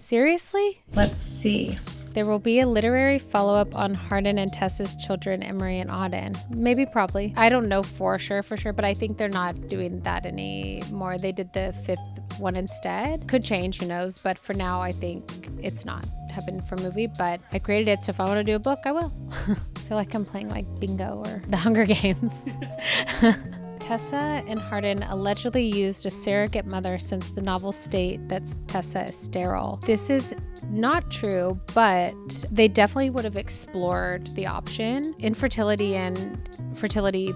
Seriously? Let's see. There will be a literary follow-up on Hardin and Tessa's children, Emery and Auden. Maybe, probably. I don't know for sure, but I think they're not doing that anymore. They did the 5th one instead. Could change, who knows? But for now, I think it's not happening for movie, but I created it, so if I want to do a book, I will. I feel like I'm playing like bingo or the Hunger Games. Tessa and Hardin allegedly used a surrogate mother since the novels state that Tessa is sterile. This is not true, but they definitely would have explored the option. Infertility and fertility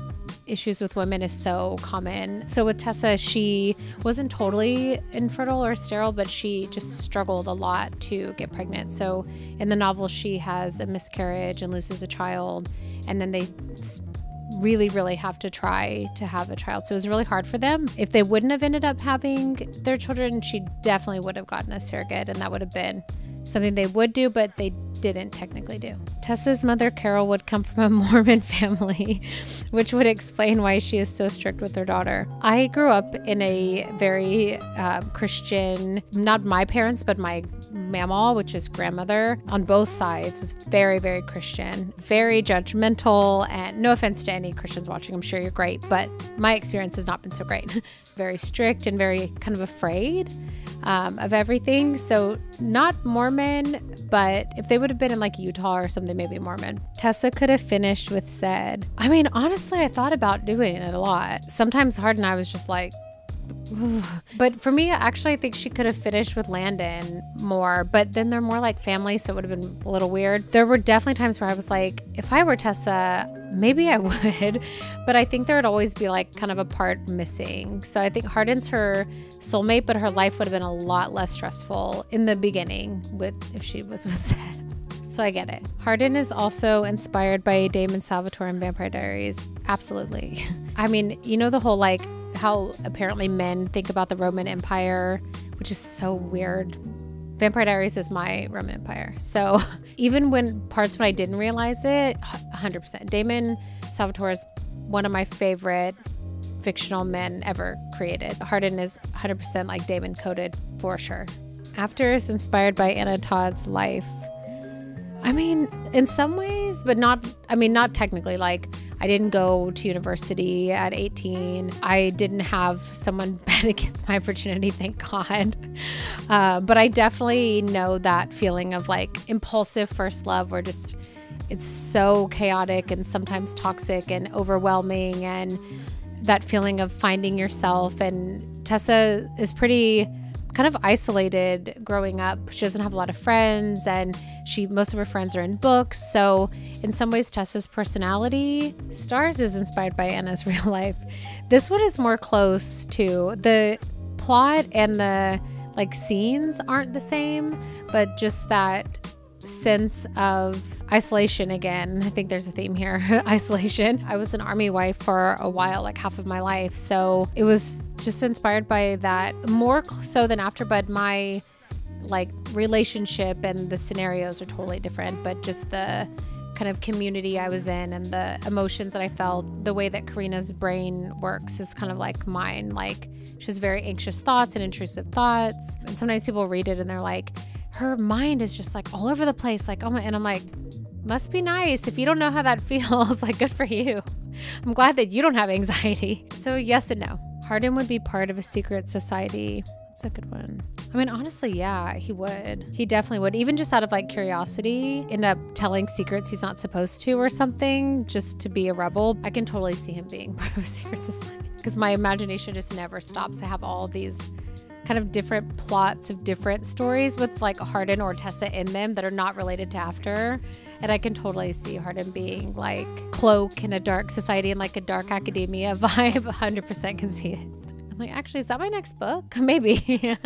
issues with women is so common. So with Tessa, she wasn't totally infertile or sterile, but she just struggled a lot to get pregnant. So in the novel, she has a miscarriage and loses a child, and then they really have to try to have a child. So it was really hard for them. If they wouldn't have ended up having their children, she definitely would have gotten a surrogate, and that would have been something they would do, but they didn't technically do. Tessa's mother, Carol, would come from a Mormon family, which would explain why she is so strict with her daughter. I grew up in a very Christian, not my parents, but my mama, which is grandmother, on both sides, was very Christian, very judgmental, and no offense to any Christians watching, I'm sure you're great, but my experience has not been so great. Very strict and very kind of afraid of everything. So not Mormon, but if they would have been in like Utah or something, maybe Mormon. Tessa could have finished with said. I mean, honestly, I thought about doing it a lot. Sometimes Hardin, I was just like, ooh. But for me, actually, I think she could have finished with Landon more, but then they're more like family, so it would have been a little weird. There were definitely times where I was like, if I were Tessa, maybe I would, but I think there would always be like kind of a part missing. So I think Hardin's her soulmate, but her life would have been a lot less stressful in the beginning if she was with Seth. So I get it. Hardin is also inspired by Damon Salvatore in Vampire Diaries. Absolutely. I mean, you know the whole like how apparently men think about the Roman Empire, which is so weird. Vampire Diaries is my Roman Empire. So even when I didn't realize it, 100%. Damon Salvatore is one of my favorite fictional men ever created. Hardin is 100% like Damon coded for sure. After is inspired by Anna Todd's life. I mean, in some ways, but not technically. Like, I didn't go to university at 18. I didn't have someone bet against my virginity, thank God. But I definitely know that feeling of like impulsive first love where just it's so chaotic and sometimes toxic and overwhelming, and that feeling of finding yourself. And Tessa is pretty kind of isolated growing up. She doesn't have a lot of friends, and most of her friends are in books. So in some ways, Tessa's personality, Stars is inspired by Anna's real life. This one is more close to the plot, and the like scenes aren't the same, but just that sense of isolation again. I think there's a theme here. Isolation. I was an army wife for a while, like half of my life. So it was just inspired by that more so than After, but my like relationship and the scenarios are totally different, but just the kind of community I was in and the emotions that I felt, the way that Karina's brain works is kind of like mine. Like, she has very anxious thoughts and intrusive thoughts. And sometimes people read it and they're like, her mind is just like all over the place. Like, oh my, and I'm like, must be nice. If you don't know how that feels, like, good for you. I'm glad that you don't have anxiety. So yes and no. Hardin would be part of a secret society. That's a good one. I mean, honestly, yeah, he would. He definitely would. Even just out of like curiosity, end up telling secrets he's not supposed to or something, just to be a rebel. I can totally see him being part of a secret society because my imagination just never stops. I have all these kind of different plots of different stories with like Hardin or Tessa in them that are not related to After. And I can totally see Hardin being like Cloak in a dark society and like a dark academia vibe. 100% can see it. I'm like, actually, is that my next book? Maybe.